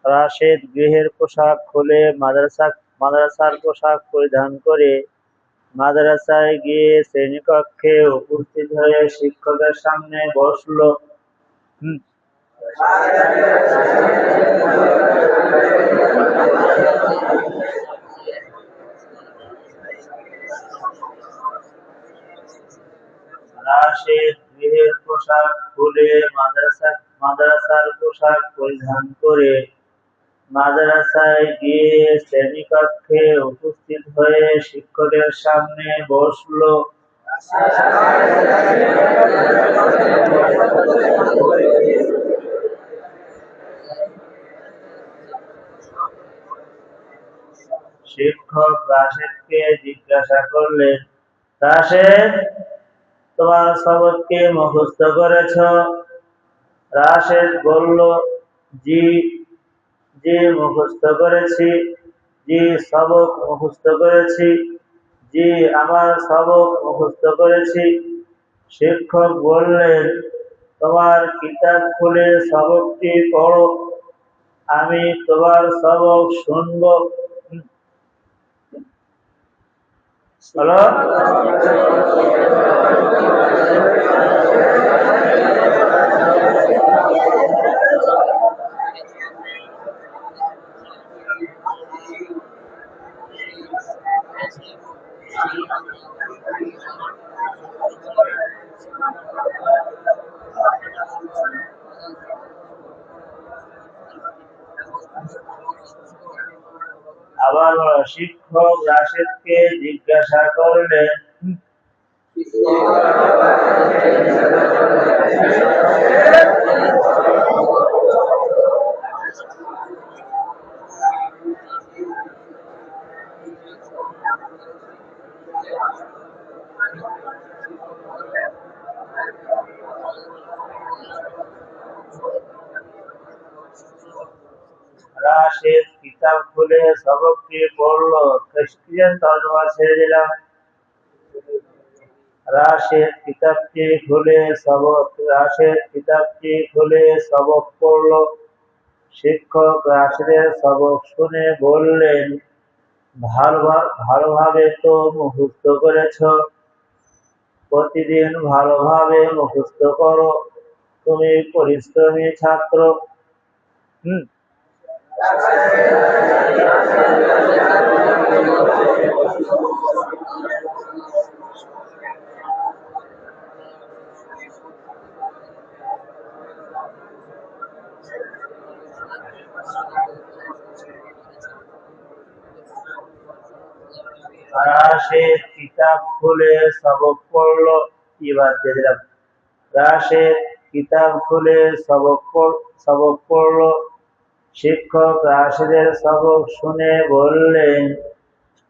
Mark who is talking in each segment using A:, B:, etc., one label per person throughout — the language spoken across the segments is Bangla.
A: রাশেদ গৃহের পোশাক খুলে মাদ্রাসার পোশাক পরিধান করে মাদ্রাসায় গিয়ে শ্রেণীকক্ষে উপস্থিত হয়ে শিক্ষকের সামনে বসলো। রাশেদ গৃহের পোশাক খুলে মাদ্রাসার পোশাক পরিধান করে মাদ্রাসায় গিয়ে শ্রেণীকক্ষে উপস্থিত হয়ে শিক্ষকের সামনে বসলো। শিক্ষক রাশেদকে জিজ্ঞাসা করলেন, রাশেদ, তোমার সবক কি মুখস্থ করেছ? রাশেদ বলল, জি জি মুখস্থ করেছি। জি সবক মুখস্থ করেছি। জি আমার সবক মুখস্থ করেছি। শিক্ষক বললেন, তোমার কিতাব খুলে সবকটি পড়ো, আমি তোমার সবক শুনবো। হলো? আবার শিক্ষক রাশেদকে জিজ্ঞাসা করলেন, রাশেদ কিতাব খুলে সবকটি পড়লো। খ্রিস্টান তর্জমা ছেড়ে দিলাম। রাশেদ কিতাবটি খুলে সবক পড়লো। শিক্ষক রাশেদের সবক শুনে বললেন, ভালোভাবে তো মুখস্থ করেছ, প্রতিদিন ভালোভাবে মুখস্থ করো, তুমি পরিশ্রমী ছাত্র। রাশেদ কিতাব খুলে সবক পড়লো। রাশেদ কিতাব খুলে সবক পড়লো। শিক্ষক রাশেদের সবক শুনে বললেন,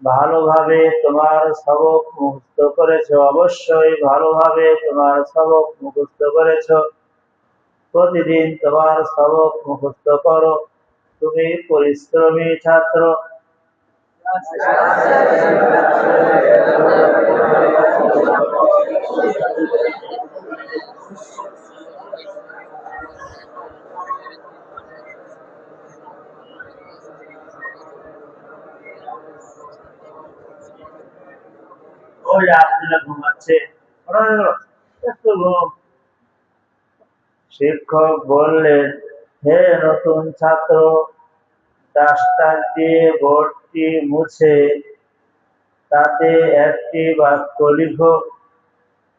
A: ভালোভাবে তোমার সবক মুখস্থ করেছ, অবশ্যই ভালোভাবে তোমার সবক মুখস্থ করেছ, প্রতিদিন তোমার সবক মুখস্থ করো, তুমি পরিশ্রমী ছাত্র। ওই আপনারা ঘুমাচ্ছে। শিক্ষক বললেন, হে নতুন ছাত্র, ডাস্টার দিয়ে বোর্ডটি মুছে তাতে একটি বাক্য লিখো।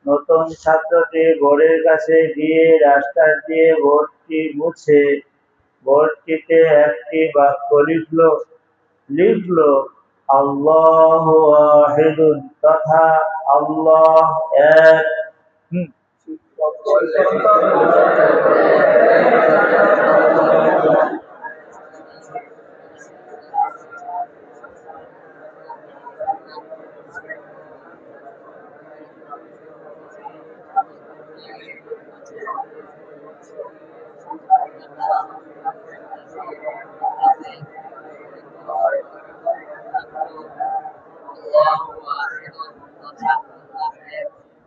A: নতুন ছাত্রটি বোর্ডের কাছে গিয়ে ডাস্টার দিয়ে বোর্ডটি মুছে বোর্ডটিতে একটি বাক্য লিখলো, আল্লাহু ওয়াহিদুন, তথা আল্লাহ এক।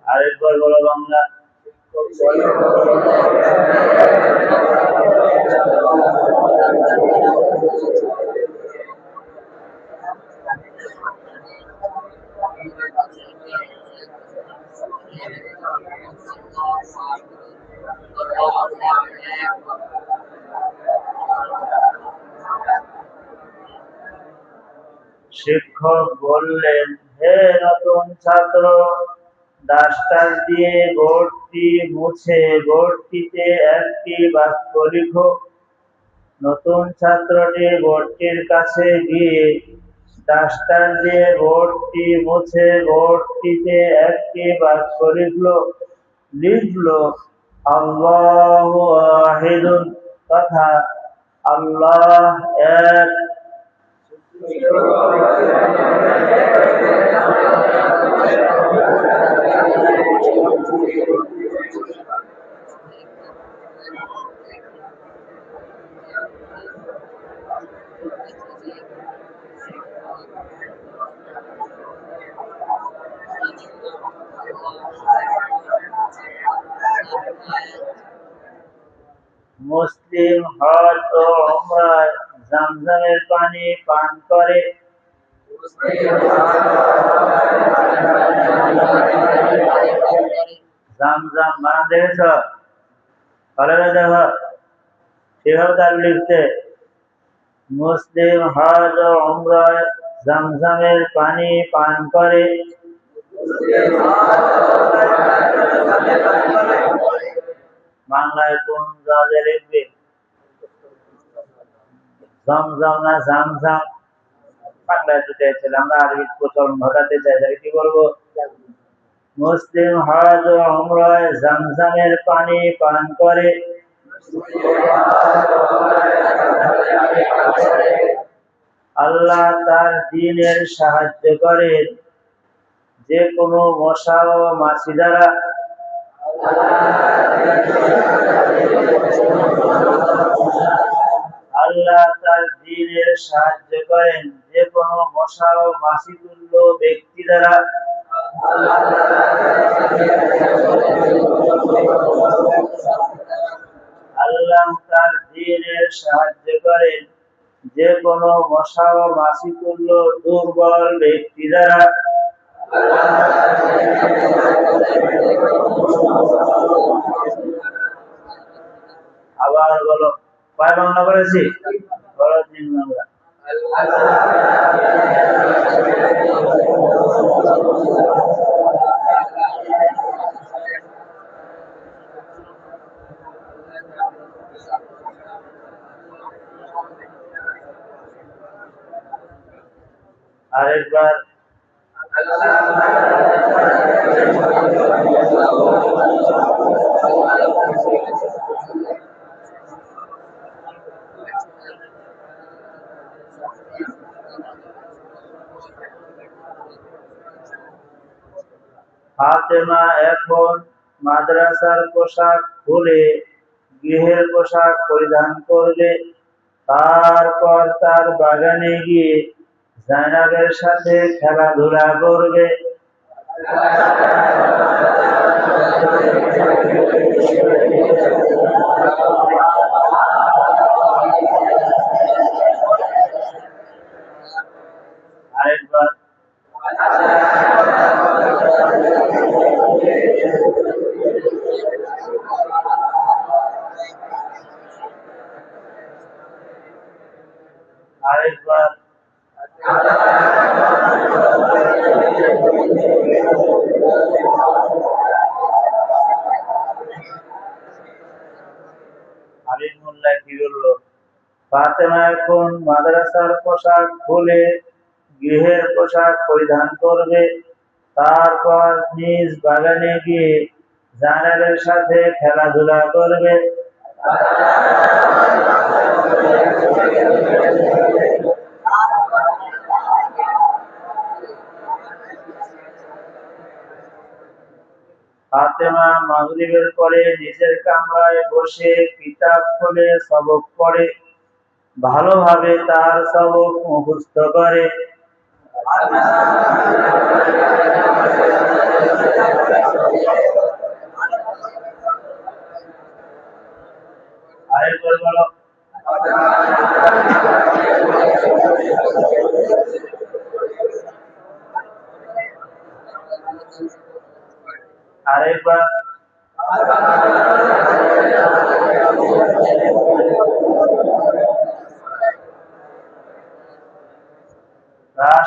A: আরেকবার বলো বাংলা। শিক্ষক বললেন, হে নতুন ছাত্র, ডাস্টার দিয়ে বোর্ডটি মুছে বোর্ডটিতে একটি বাক্য লিখো। নতুন ছাত্রটি বোর্ডটির কাছে গিয়ে ডাস্টার দিয়ে বোর্ডটি মুছে বোর্ডটিতে একটি বাক্য লিখলো আল্লাহু ওয়াহিদুন, তথা আল্লাহ এক। মুসলিম হজ ও উমরায় জামজামের পানি পান করে। জামজাম বানান দেখেছ? কলেরা দেখো সেভাবে তার লিখতে, মুসলিম হজ ও উমরায় জামজামের পানি পান করে। বাংলায় কোন জায়গায় লিখবে? জমজম না জামজাম? বাংলায় তো চাইছিল, আমরা আরবি প্রচলন ঘটাতে চাই, তাহলে কি বলবো? মুসলিম হজ ও উমরায় জামজামের পানি পান করে। আল্লাহ তার দ্বীনের সাহায্য করেন যে কোনো মশা ও মাছি দ্বারা। আল্লাহ তার দ্বীনের সাহায্য করেন যে কোনো মশা ও মাছি তুল্য ব্যক্তি দ্বারা। আল্লাহ তার দ্বীনের সাহায্য করেন যে কোনো মশা ও মাছি তুল্য দুর্বল ব্যক্তি দ্বারা। আবার বলো, কয় বাংলা করেছি? বলো 3 বাংলা। আরেকবার। ফাতেমা এখন মাদ্রাসার পোশাক খুলে গৃহের পোশাক পরিধান করবে, তারপর তার বাগানে গিয়ে জায়নাবের সাথে খেলাধুলা করবে। আরেকবার। আরেকবার। আলিম মোল্লা কি বললো? ফাতেমা এখন মাদ্রাসার পোশাক খুলে গৃহের পোশাক পরিধান করবে, তারপর নিজ বাগানে গিয়ে জায়নাবের সাথে খেলাধুলা করবে। ফাতেমা মাগরিবের পরে নিজের কামরায় বসে কিতাব খুলে সবক পড়ে, ভালোভাবে তার সবক মুখস্থ করে। আরেকবার বলো। আরেকবার।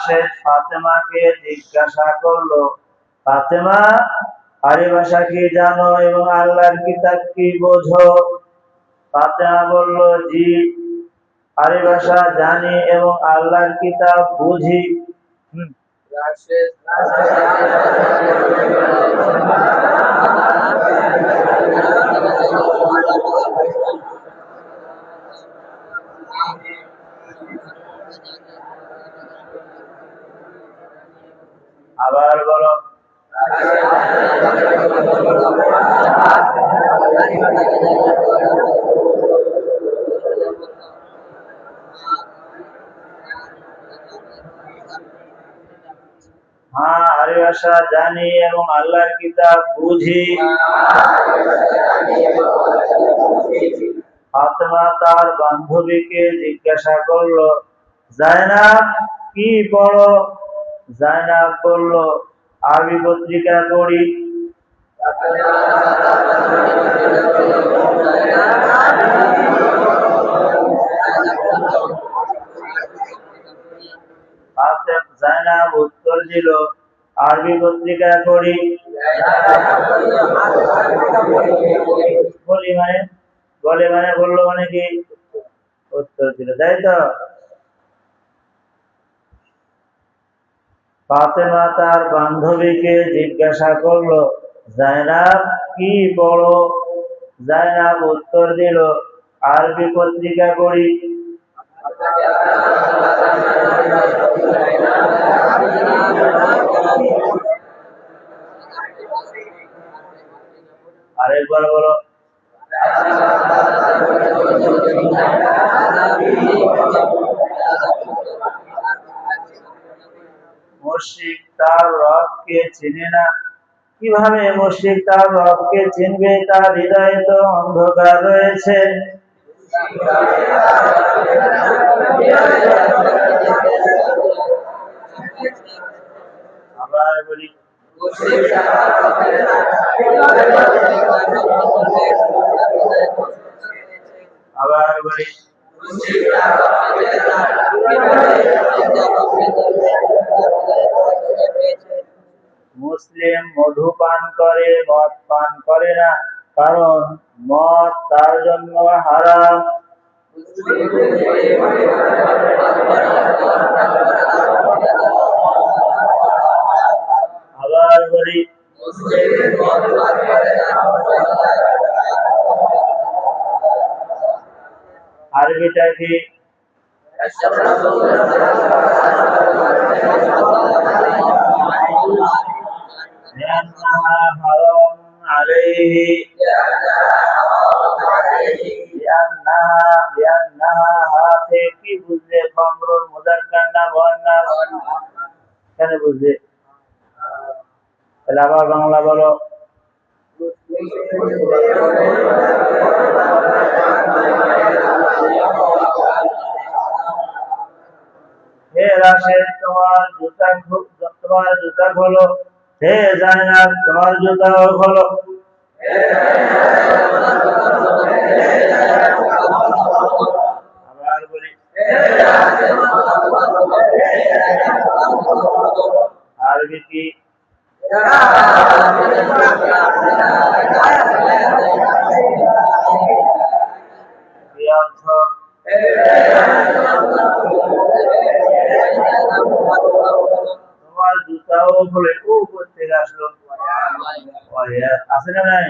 A: রাশেদ ফাতেমাকে জিজ্ঞাসা করলো, ফাতেমা, আরবি ভাষা কি জানো এবং আল্লাহর কিতাব কি বোঝো? ফাতেমা বলল, জি, আরবি ভাষা জানি এবং আল্লাহর কিতাব বুঝি। আবার বলো। হ্যাঁ, আরবি ভাষা জানি এবং আল্লাহর কিতাব বুঝি। ফাতেমা তার বান্ধবীকে জিজ্ঞাসা করলো, জায়নাব কি পড়ো? জায়নাব বলল, আরবি পত্রিকা পড়ি। জায়নাব উত্তর দিল, আরবি পত্রিকা পড়ি। বলি মানে বলে মানে বললো মানে কি উত্তর দিল, তাই তো? ফাতেমা তার বান্ধবীকে জিজ্ঞাসা করলো, জায়নাব কি পড়ো? জায়নাব উত্তর দিল, আরবি পত্রিকা পড়ি। আরেকবার বলো। মুশরিক তার রবকে চিনে না। কিভাবে মুশরিক তার রবকে চিনবে? তার হৃদয়ে তো অন্ধকার রয়েছে। আবার বলি, আবার বলি, মুসলিম মধু পান করে, মদ পান করে না, কারণ মদ তার জন্য হারাম। আবার বলি, আরবিটা কি? لأنها حرام عليه لأنها হাতে কি বুঝলে? খমরুল মুযাক্কার না মুআন্নাস? কেন বুঝলে? তাহলে আবার বাংলা বলো। হে রাশেদ, তোমার জুতা খোলো। হে জায়নাব, তোমার জুতাও খোলো। আবার বলি, আরবি কি? কি অর্থ? তোমার জুতাও খোলে। ও করতে আসলো আছে না নাই?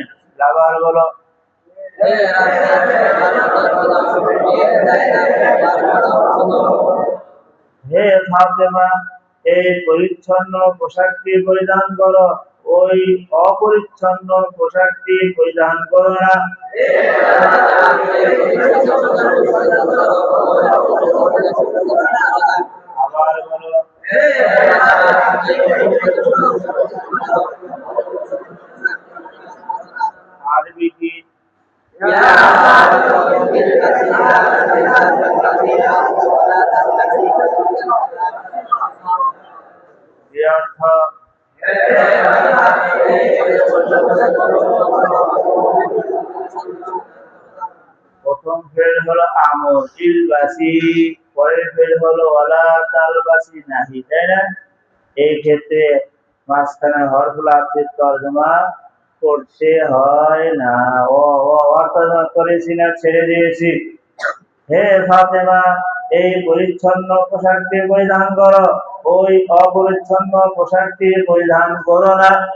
A: আবার বলো। হে ফাতেমা, এই পরিচ্ছন্ন পোশাকটি পরিধান করো, ওই অপরিচ্ছন্ন পোশাকটি পরিধান করো না। আবার বলো। আরবি কি? অর্থ? প্রথম ফেল হলো আমর ইলবাসি, পরের ফেল হলো ওয়ালা তালবাসি নাহি, তাই না? এই ক্ষেত্রে মাঝখানে হরফুল আতফের তরজমা করতে হয় না। ও তরজমা করেছি না ছেড়ে দিয়েছি? হে ফাতেমা, এই পরিচ্ছন্ন পোশাকটি পরিধান করো, ওই অপরিচ্ছন্ন পোশাকটি পরিধান করো না।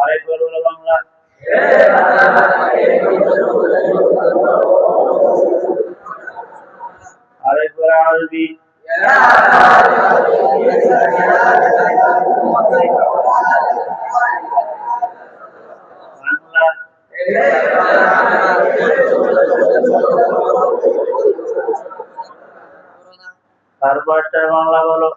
A: আরেকবার বলো বাংলা। আরেকবার আরবি। বাংলা। তারপরটা বাংলা বলো।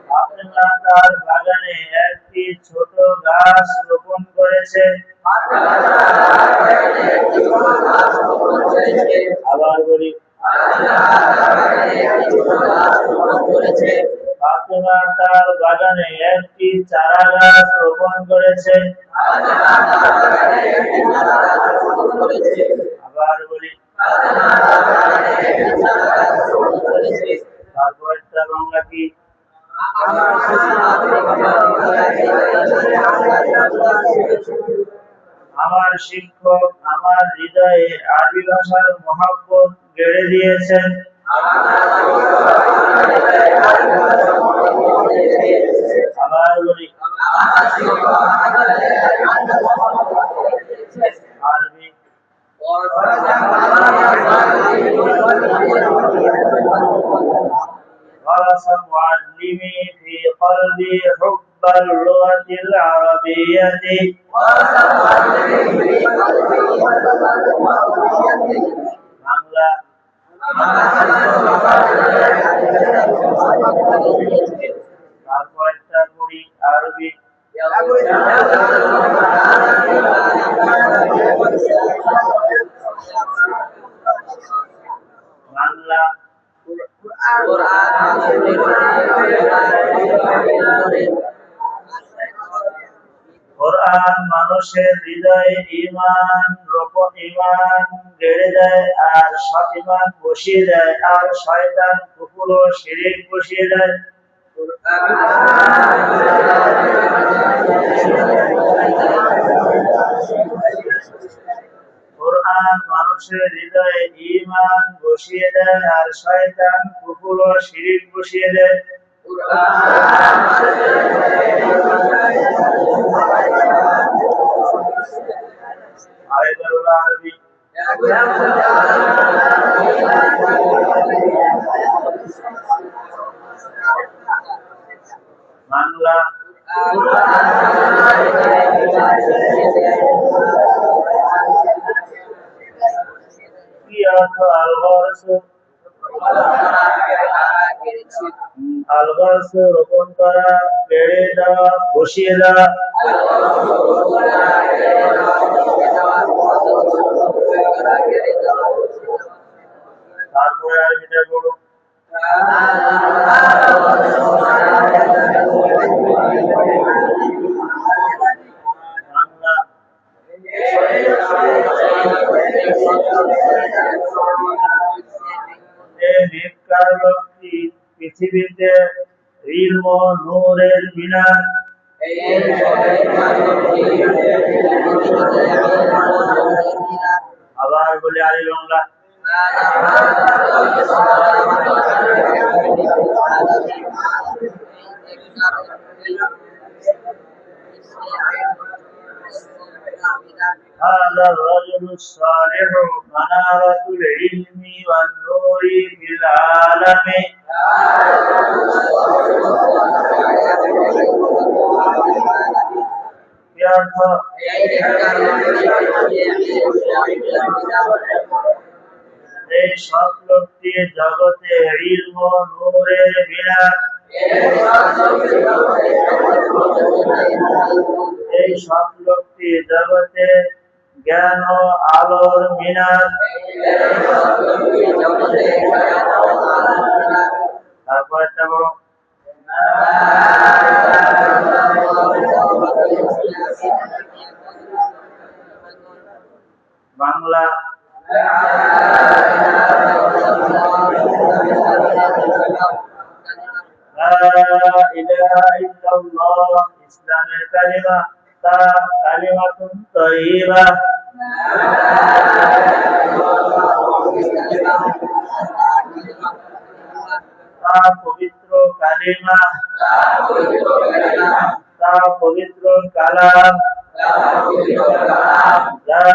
A: ফাতেমা তার বাগানে একটি ছোট গাছ রোপণ করেছে। আবার বলি, ফাতেমা তার বাগানে একটি চারা গাছ রোপণ করেছে। আবার বলি, তারপরটা বাংলা কি? আমার শিক্ষক আমার হৃদয়ে আরবি ভাষার মহব্বত গেড়ে দিয়েছেন। আবার বলি, আরবি। غرس معلمي في قلبي حب اللغة العربية। বাংলা। তারপর একটা করি আরবি। বাংলা। কোরআন মানুষের হৃদয়ে ঈমান গেড়ে দেয় আর ঈমান বসিয়ে দেয়, আর শয়তান কুফর ও শিরক বসিয়ে দেয়। কোরআন মানুষের হৃদয়ে ঈমান বসিয়ে দেয় আর শয়তান কুফর ও শিরক বসিয়ে দেয়। আরেকবার আরবি। বাংলা। কি অর্থ আল-গরস? আল-গরস রোপণ করা, বেড়ে দেওয়া, বসিয়ে দেওয়া। তারপরে আরবিটা বলো। বাংলা। নেককার ব্যক্তি পৃথিবীতে ইলম ও নূরের মিনার। আবার বলি আরবি বাংলা। هذا الرجل الصالح منارة العلم والنور في العالم। এই সব লোকটি জগতে ইলম ও নূরের মিনার। এই সব লোকটি জগতে জ্ঞান ও আলোর মিনার। তারপর একটা বড় বাংলা ইসলামের কালিমা তা কালিমাতুন তয়্যিবা তা পবিত্র কালিমা তা পবিত্র কালাম লা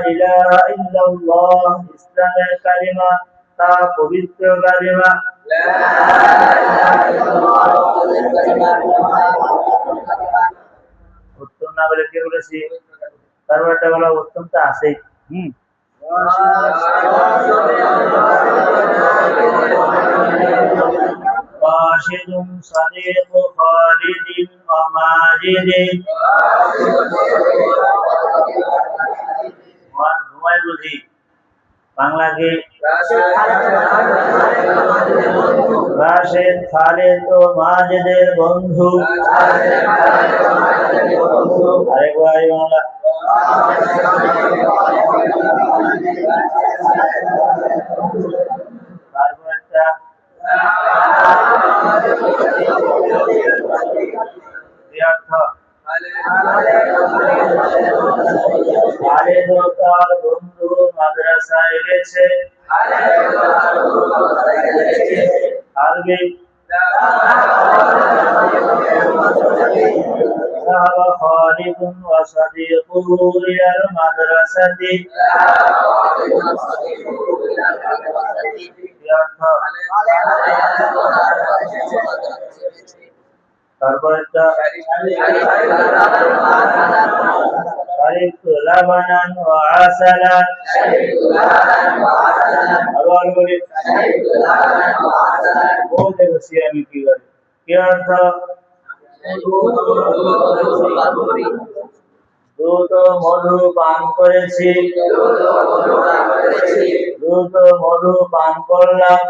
A: ইলাহা ইল্লাল্লাহ ইসলামের কালিমা তা পবিত্র কালিমা উত্তম না বলে কে বলেছি তারপর একটা বলা উত্তম তো আছেই راشد صديق خالد وماجد ঘুমাই বুঝি বাংলা কি রাশেদ খালেদ ও মাজেদের বন্ধু আরেকবার বাংলা তারপর একটা খালেদ ও তার বন্ধু মাদ্রাসায় গেছে আরবি ذهب خالد وصديقه إلى المدرسة তারপর একটা شربت لبنا وعسلا আবার বলি বলতে বসি আমি কি করি কি অর্থ দুধ মধু পান করেছি দুধ মধু পান করলাম